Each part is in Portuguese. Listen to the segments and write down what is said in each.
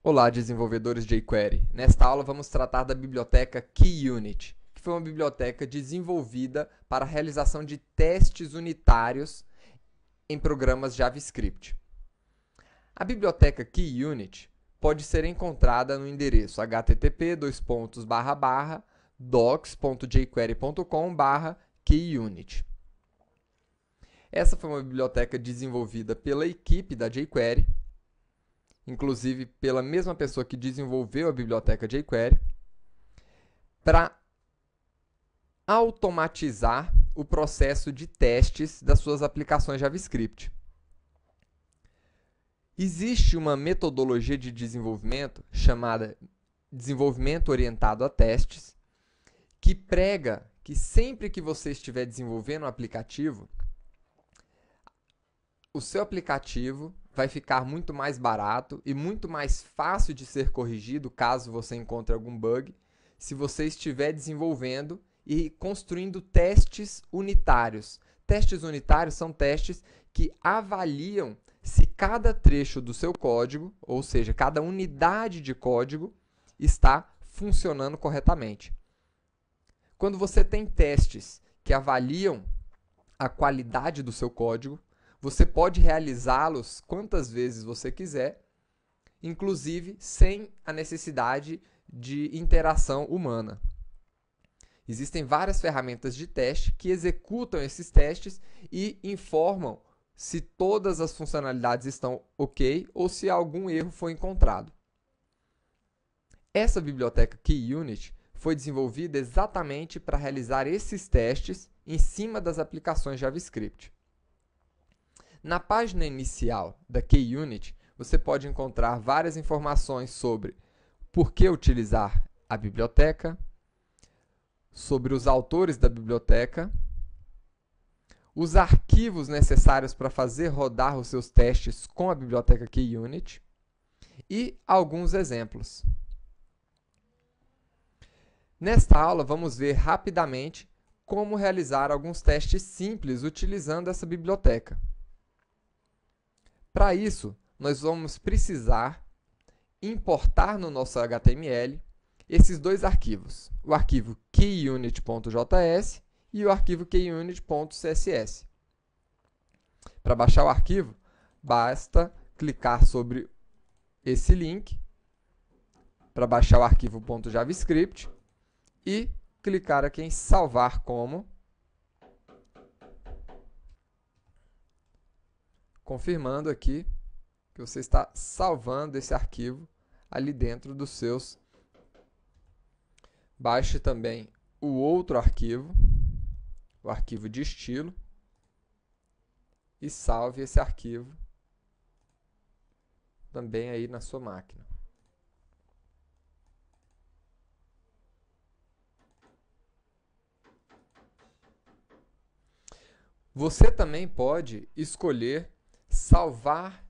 Olá, desenvolvedores de jQuery. Nesta aula vamos tratar da biblioteca KeyUnit, que foi uma biblioteca desenvolvida para a realização de testes unitários em programas JavaScript. A biblioteca KeyUnit pode ser encontrada no endereço http://docs.jquery.com/keyunit. Essa foi uma biblioteca desenvolvida pela equipe da jQuery, inclusive pela mesma pessoa que desenvolveu a biblioteca jQuery, para automatizar o processo de testes das suas aplicações JavaScript. Existe uma metodologia de desenvolvimento chamada desenvolvimento orientado a testes, que prega que sempre que você estiver desenvolvendo um aplicativo, o seu aplicativo vai ficar muito mais barato e muito mais fácil de ser corrigido caso você encontre algum bug, se você estiver desenvolvendo e construindo testes unitários. Testes unitários são testes que avaliam se cada trecho do seu código, ou seja, cada unidade de código, está funcionando corretamente. Quando você tem testes que avaliam a qualidade do seu código, você pode realizá-los quantas vezes você quiser, inclusive sem a necessidade de interação humana. Existem várias ferramentas de teste que executam esses testes e informam se todas as funcionalidades estão ok ou se algum erro foi encontrado. Essa biblioteca KeyUnit foi desenvolvida exatamente para realizar esses testes em cima das aplicações JavaScript. Na página inicial da KeyUnit, você pode encontrar várias informações sobre por que utilizar a biblioteca, sobre os autores da biblioteca, os arquivos necessários para fazer rodar os seus testes com a biblioteca KeyUnit e alguns exemplos. Nesta aula, vamos ver rapidamente como realizar alguns testes simples utilizando essa biblioteca. Para isso, nós vamos precisar importar no nosso HTML esses dois arquivos, o arquivo keyunit.js e o arquivo keyunit.css. Para baixar o arquivo, basta clicar sobre esse link para baixar o arquivo .javascript e clicar aqui em salvar como, confirmando aqui que você está salvando esse arquivo ali dentro dos seus. Baixe também o outro arquivo, o arquivo de estilo, e salve esse arquivo também aí na sua máquina. Você também pode escolher salvar,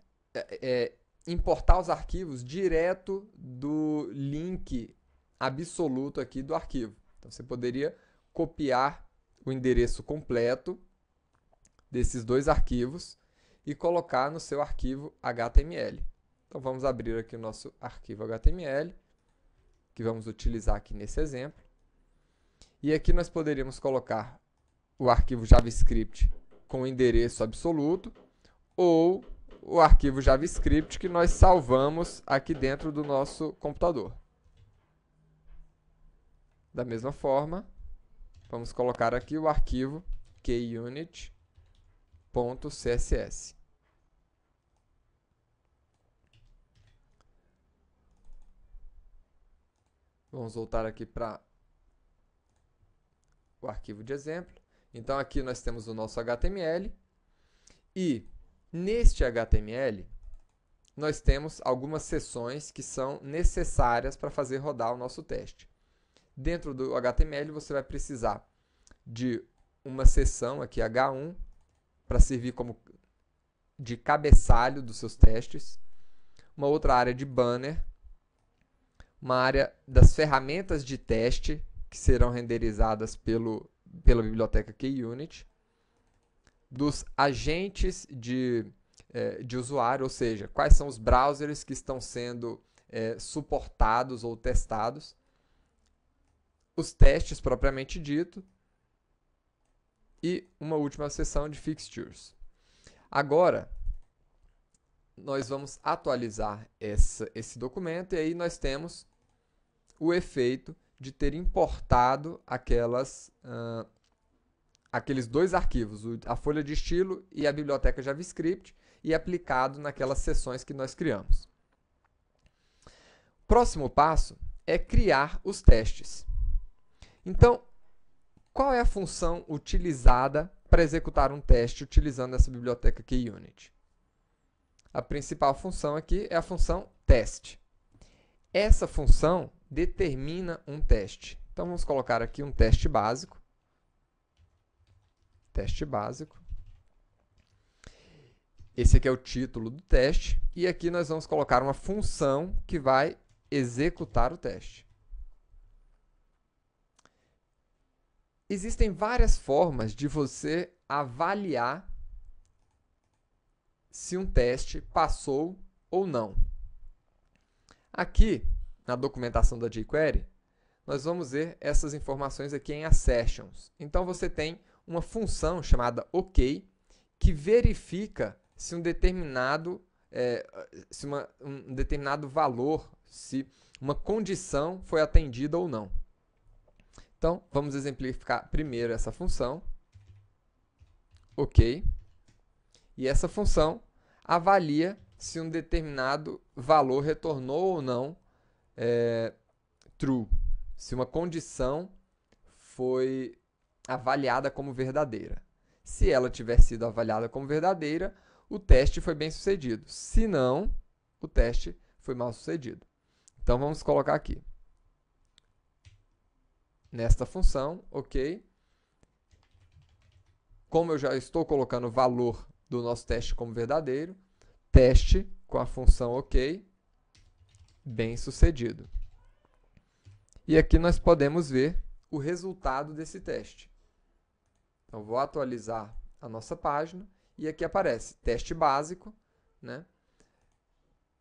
importar os arquivos direto do link absoluto aqui do arquivo. Então, você poderia copiar o endereço completo desses dois arquivos e colocar no seu arquivo HTML. Então, vamos abrir aqui o nosso arquivo HTML, que vamos utilizar aqui nesse exemplo. E aqui nós poderíamos colocar o arquivo JavaScript com o endereço absoluto ou o arquivo JavaScript que nós salvamos aqui dentro do nosso computador. Da mesma forma, vamos colocar aqui o arquivo keyunit.css. Vamos voltar aqui para o arquivo de exemplo. Então, aqui nós temos o nosso HTML e neste HTML nós temos algumas seções que são necessárias para fazer rodar o nosso teste. Dentro do HTML você vai precisar de uma seção aqui H1 para servir como de cabeçalho dos seus testes, uma outra área de banner, uma área das ferramentas de teste que serão renderizadas pela biblioteca KeyUnit, dos agentes de usuário, ou seja, quais são os browsers que estão sendo suportados ou testados, os testes propriamente dito e uma última seção de fixtures. Agora, nós vamos atualizar esse documento e aí nós temos o efeito de ter importado aqueles dois arquivos, a folha de estilo e a biblioteca JavaScript, e aplicado naquelas seções que nós criamos. Próximo passo é criar os testes. Então, qual é a função utilizada para executar um teste utilizando essa biblioteca KeyUnit? A principal função aqui é a função teste. Essa função determina um teste. Então, vamos colocar aqui um teste básico. Teste básico. Esse aqui é o título do teste. E aqui nós vamos colocar uma função que vai executar o teste. Existem várias formas de você avaliar se um teste passou ou não. Aqui, na documentação da jQuery, nós vamos ver essas informações aqui em Assertions. Então, você tem uma função chamada OK, que verifica se um determinado valor, se uma condição foi atendida ou não. Então, vamos exemplificar primeiro essa função, OK, e essa função avalia se um determinado valor retornou ou não true, se uma condição foi avaliada como verdadeira. Se ela tiver sido avaliada como verdadeira, o teste foi bem sucedido. Se não, o teste foi mal sucedido. Então, vamos colocar aqui. Nesta função, OK. Como eu já estou colocando o valor do nosso teste como verdadeiro, teste com a função OK, bem sucedido. E aqui nós podemos ver o resultado desse teste. Então, vou atualizar a nossa página e aqui aparece teste básico, né?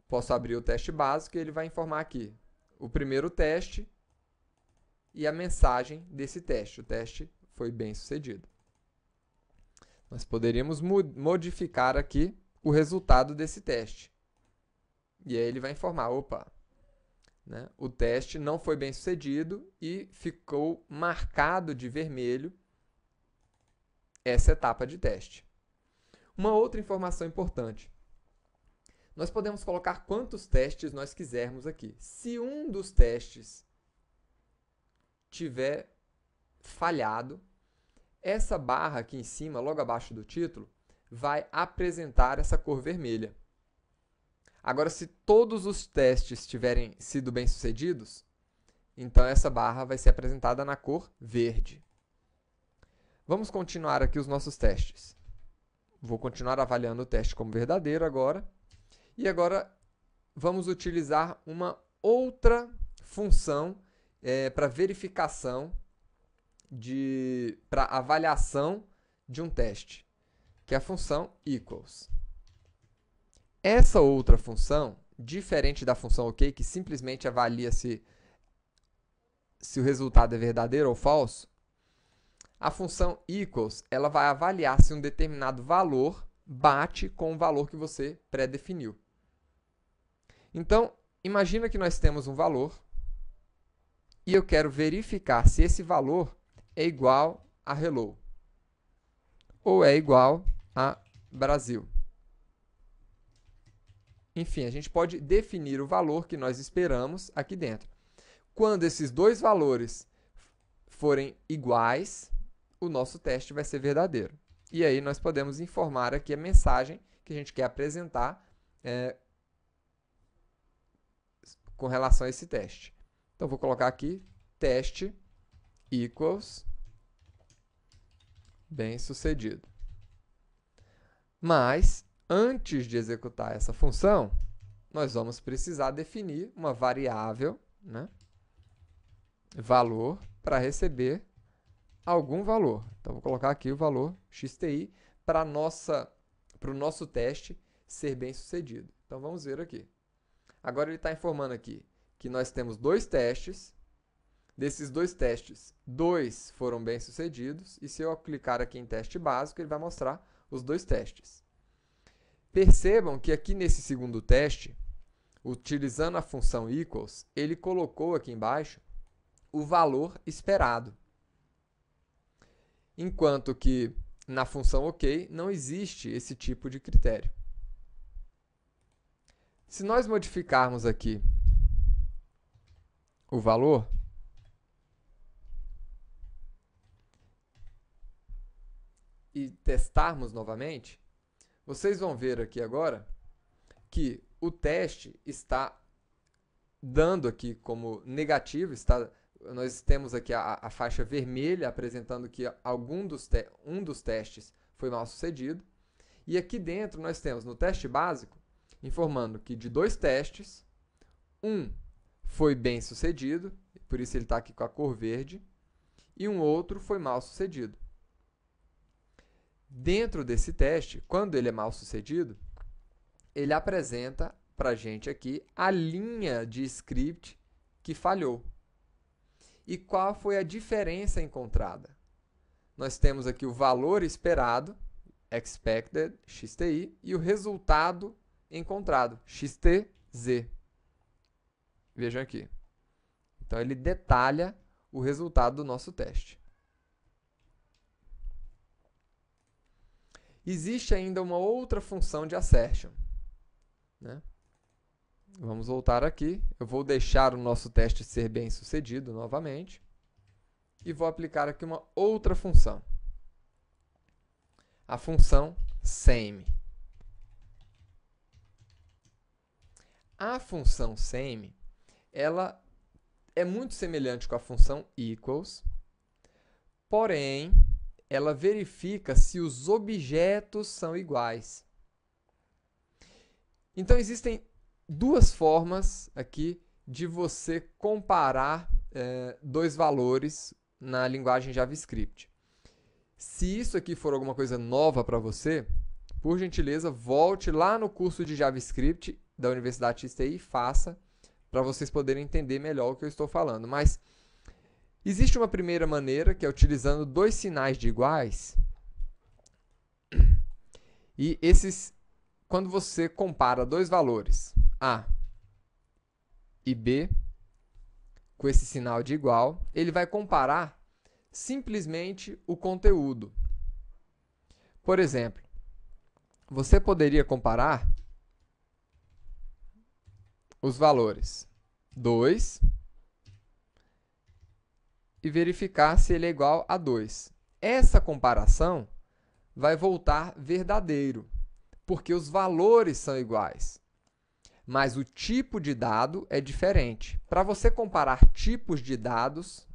Posso abrir o teste básico e ele vai informar aqui o primeiro teste e a mensagem desse teste. O teste foi bem sucedido. Nós poderíamos modificar aqui o resultado desse teste. E aí ele vai informar, opa, né, o teste não foi bem sucedido e ficou marcado de vermelho essa etapa de teste. Uma outra informação importante. Nós podemos colocar quantos testes nós quisermos aqui. Se um dos testes tiver falhado, essa barra aqui em cima, logo abaixo do título, vai apresentar essa cor vermelha. Agora, se todos os testes tiverem sido bem-sucedidos, então essa barra vai ser apresentada na cor verde. Vamos continuar aqui os nossos testes. Vou continuar avaliando o teste como verdadeiro agora. E agora vamos utilizar uma outra função para verificação, para avaliação de um teste, que é a função equals. Essa outra função, diferente da função OK, que simplesmente avalia se o resultado é verdadeiro ou falso, a função equals ela vai avaliar se um determinado valor bate com o valor que você pré-definiu. Então, imagina que nós temos um valor e eu quero verificar se esse valor é igual a hello ou é igual a Brasil. Enfim, a gente pode definir o valor que nós esperamos aqui dentro. Quando esses dois valores forem iguais, o nosso teste vai ser verdadeiro. E aí nós podemos informar aqui a mensagem que a gente quer apresentar com relação a esse teste. Então, vou colocar aqui teste equals bem-sucedido. Mas, antes de executar essa função, nós vamos precisar definir uma variável, né, valor, para receber algum valor. Então, vou colocar aqui o valor xti para o nosso teste ser bem sucedido. Então, vamos ver aqui. Agora ele está informando aqui que nós temos 2 testes. Desses 2 testes, 2 foram bem-sucedidos. E se eu clicar aqui em teste básico, ele vai mostrar os 2 testes. Percebam que aqui nesse segundo teste, utilizando a função equals, ele colocou aqui embaixo o valor esperado. Enquanto que na função OK não existe esse tipo de critério. Se nós modificarmos aqui o valor, e testarmos novamente, vocês vão ver aqui agora que o teste está dando aqui como negativo, nós temos aqui a faixa vermelha apresentando que um dos testes foi mal sucedido. E aqui dentro nós temos no teste básico, informando que de 2 testes, um foi bem sucedido, por isso ele está aqui com a cor verde, e um outro foi mal sucedido. Dentro desse teste, quando ele é mal sucedido, ele apresenta para a gente aqui a linha de script que falhou. E qual foi a diferença encontrada? Nós temos aqui o valor esperado, expected, XTI, e o resultado encontrado, XTZ. Vejam aqui. Então, ele detalha o resultado do nosso teste. Existe ainda uma outra função de assertion, né? Vamos voltar aqui. Eu vou deixar o nosso teste ser bem sucedido novamente. E vou aplicar aqui uma outra função. A função same. A função same, ela é muito semelhante com a função equals, porém, ela verifica se os objetos são iguais. Então, existem 2 formas aqui de você comparar 2 valores na linguagem JavaScript. Se isso aqui for alguma coisa nova para você, por gentileza, volte lá no curso de JavaScript da Universidade XTI e faça para vocês poderem entender melhor o que eu estou falando. Mas existe uma primeira maneira, que é utilizando 2 sinais de iguais. E quando você compara 2 valores, A e B, com esse sinal de igual, ele vai comparar simplesmente o conteúdo. Por exemplo, você poderia comparar os valores 2 e verificar se ele é igual a 2. Essa comparação vai voltar verdadeiro, porque os valores são iguais. Mas o tipo de dado é diferente. Para você comparar tipos de dados,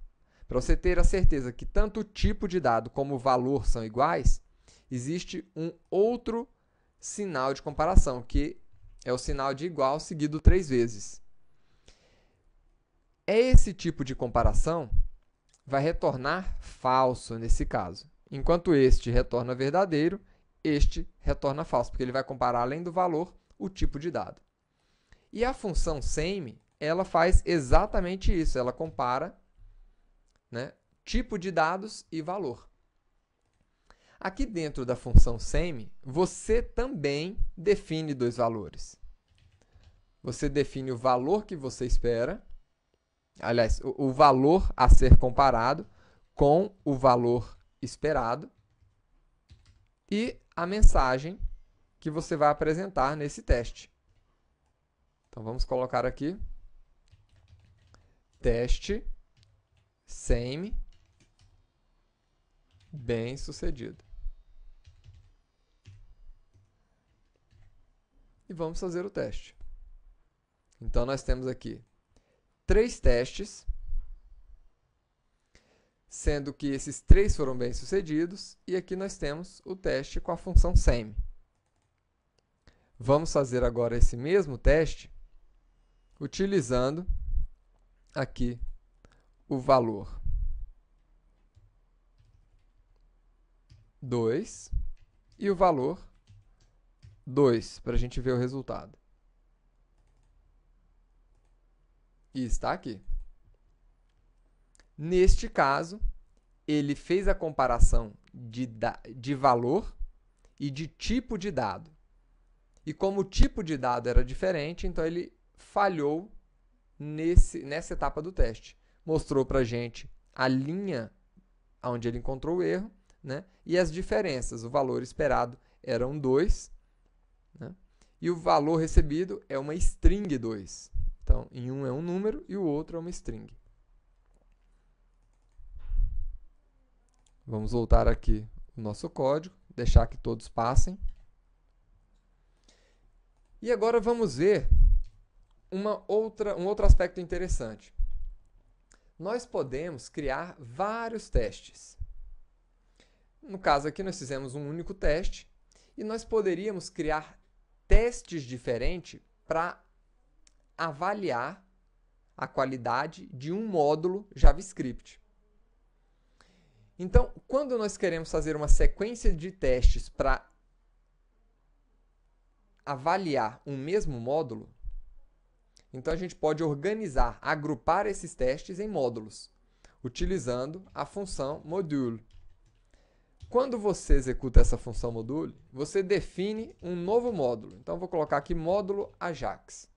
para você ter a certeza que tanto o tipo de dado como o valor são iguais, existe um outro sinal de comparação, que é o sinal de igual seguido 3 vezes. Esse tipo de comparação vai retornar falso nesse caso. Enquanto este retorna verdadeiro, este retorna falso, porque ele vai comparar, além do valor, o tipo de dado. E a função same, ela faz exatamente isso. Ela compara, né, tipo de dados e valor. Aqui dentro da função same, você também define 2 valores. Você define o valor que você espera, aliás, o valor a ser comparado com o valor esperado e a mensagem que você vai apresentar nesse teste. Então, vamos colocar aqui teste same bem sucedido. E vamos fazer o teste. Então, nós temos aqui 3 testes, sendo que esses 3 foram bem sucedidos, e aqui nós temos o teste com a função same. Vamos fazer agora esse mesmo teste utilizando aqui o valor 2 e o valor 2, para a gente ver o resultado. E está aqui. Neste caso, ele fez a comparação de valor e de tipo de dado. E como o tipo de dado era diferente, então ele falhou nessa etapa do teste. Mostrou para a gente a linha onde ele encontrou o erro, né? E as diferenças. O valor esperado era um 2, né? E o valor recebido é uma string 2. Então, em um é um número e o outro é uma string. Vamos voltar aqui o nosso código, deixar que todos passem. E agora vamos ver um outro aspecto interessante. Nós podemos criar vários testes. No caso aqui, nós fizemos um único teste e nós poderíamos criar testes diferentes para avaliar a qualidade de um módulo JavaScript. Então, quando nós queremos fazer uma sequência de testes para avaliar um mesmo módulo, então a gente pode organizar, agrupar esses testes em módulos, utilizando a função module. Quando você executa essa função module, você define um novo módulo. Então, vou colocar aqui módulo Ajax.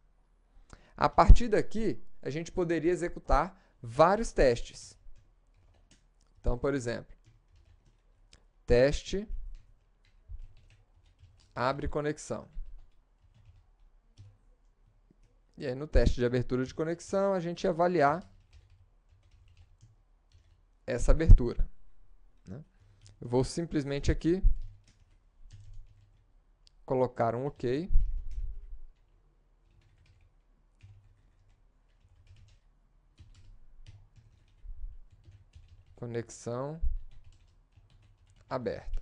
A partir daqui, a gente poderia executar vários testes. Então, por exemplo, teste abre conexão. E aí, no teste de abertura de conexão, a gente ia avaliar essa abertura. Eu vou simplesmente aqui colocar um OK. Conexão aberta.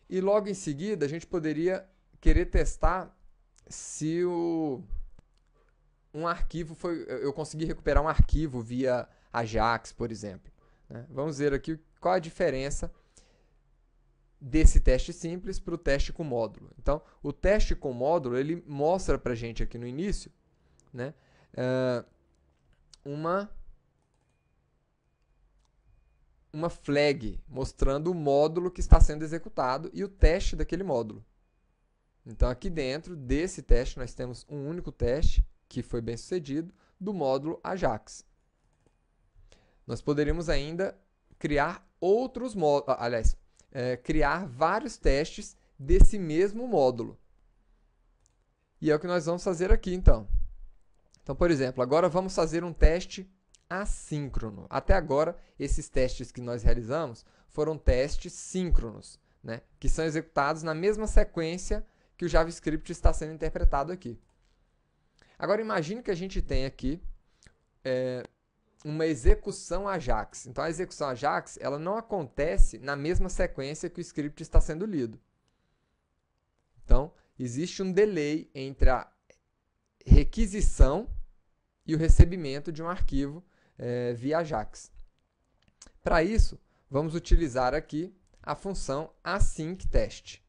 E logo em seguida, a gente poderia querer testar se um arquivo eu consegui recuperar um arquivo via Ajax, por exemplo. Vamos ver aqui qual a diferença desse teste simples para o teste com módulo. Então, o teste com módulo, ele mostra para a gente aqui no início, né, uma flag mostrando o módulo que está sendo executado e o teste daquele módulo. Então, aqui dentro desse teste, nós temos um único teste, que foi bem sucedido, do módulo Ajax. Nós poderíamos ainda criar outros módulos, aliás, criar vários testes desse mesmo módulo. E é o que nós vamos fazer aqui, então. Então, por exemplo, agora vamos fazer um teste assíncrono. Até agora, esses testes que nós realizamos foram testes síncronos, né, que são executados na mesma sequência que o JavaScript está sendo interpretado aqui. Agora, imagine que a gente tem aqui uma execução Ajax. Então, a execução Ajax ela não acontece na mesma sequência que o script está sendo lido. Então, existe um delay entre a requisição e o recebimento de um arquivo via Ajax. Para isso, vamos utilizar aqui a função asyncTest.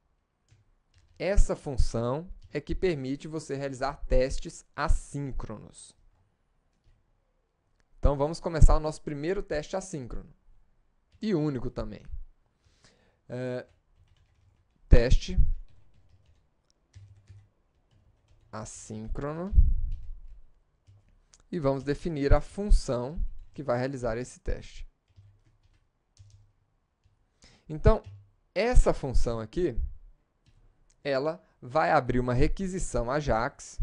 Essa função é que permite você realizar testes assíncronos. Então, vamos começar o nosso primeiro teste assíncrono. E único também. Teste assíncrono. E vamos definir a função que vai realizar esse teste. Então, essa função aqui, ela vai abrir uma requisição Ajax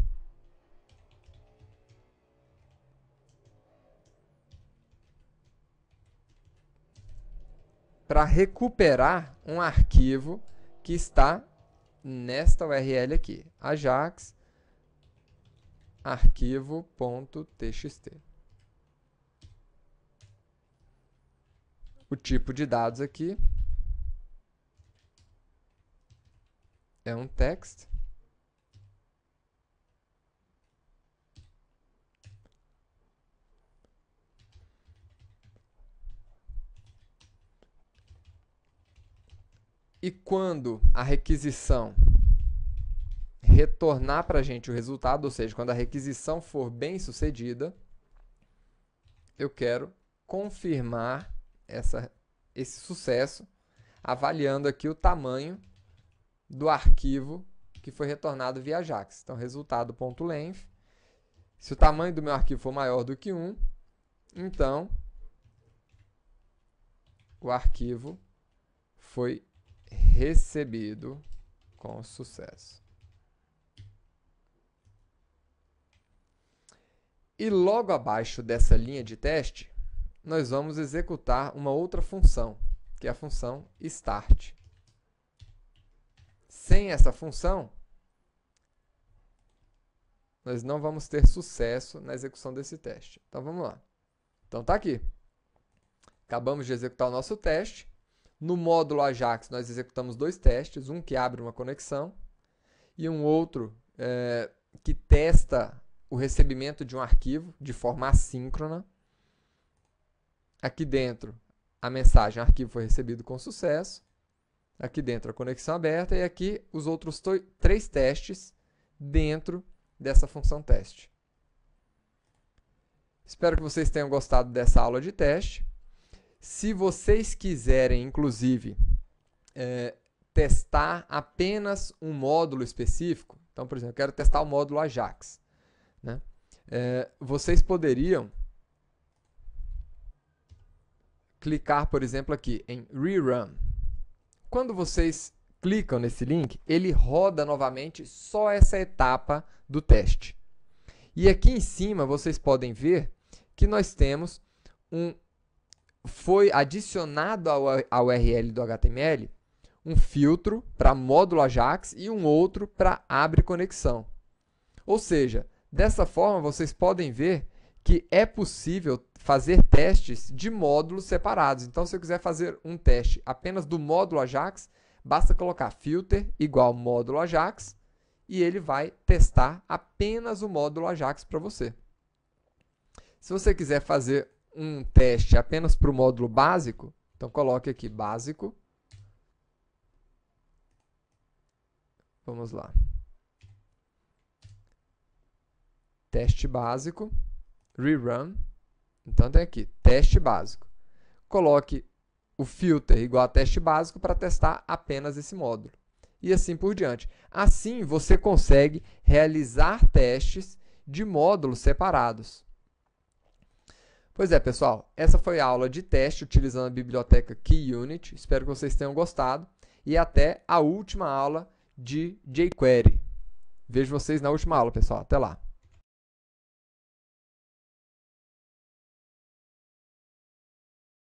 para recuperar um arquivo que está nesta URL aqui, Ajax arquivo.txt. O tipo de dados aqui é um text. E quando a requisição retornar para a gente o resultado, ou seja, quando a requisição for bem sucedida, eu quero confirmar esse sucesso, avaliando aqui o tamanho do arquivo que foi retornado via Ajax. Então, resultado.length. Se o tamanho do meu arquivo for maior do que 1, então o arquivo foi recebido com sucesso. E logo abaixo dessa linha de teste, nós vamos executar uma outra função, que é a função start. Sem essa função, nós não vamos ter sucesso na execução desse teste. Então, vamos lá. Então, está aqui. Acabamos de executar o nosso teste. No módulo Ajax, nós executamos 2 testes, um que abre uma conexão e um outro que testa o recebimento de um arquivo de forma assíncrona. Aqui dentro, a mensagem arquivo foi recebido com sucesso. Aqui dentro, a conexão aberta. E aqui, os outros 3 testes dentro dessa função teste. Espero que vocês tenham gostado dessa aula de teste. Se vocês quiserem, inclusive, testar apenas um módulo específico, então, por exemplo, eu quero testar o módulo Ajax, né? Vocês poderiam clicar, por exemplo, aqui em Rerun. Quando vocês clicam nesse link, ele roda novamente só essa etapa do teste. E aqui em cima, vocês podem ver que nós temos foi adicionado ao URL do HTML um filtro para módulo Ajax e um outro para abre conexão. Ou seja, dessa forma vocês podem ver que é possível fazer testes de módulos separados. Então, se eu quiser fazer um teste apenas do módulo Ajax, basta colocar filter igual módulo Ajax e ele vai testar apenas o módulo Ajax para você. Se você quiser fazer um teste apenas para o módulo básico, então coloque aqui básico. Vamos lá. Teste básico, rerun. Então tem aqui, teste básico. Coloque o filter igual a teste básico para testar apenas esse módulo. E assim por diante. Assim você consegue realizar testes de módulos separados. Pois é, pessoal, essa foi a aula de teste utilizando a biblioteca KeyUnit. Espero que vocês tenham gostado. E até a última aula de jQuery. Vejo vocês na última aula, pessoal. Até lá.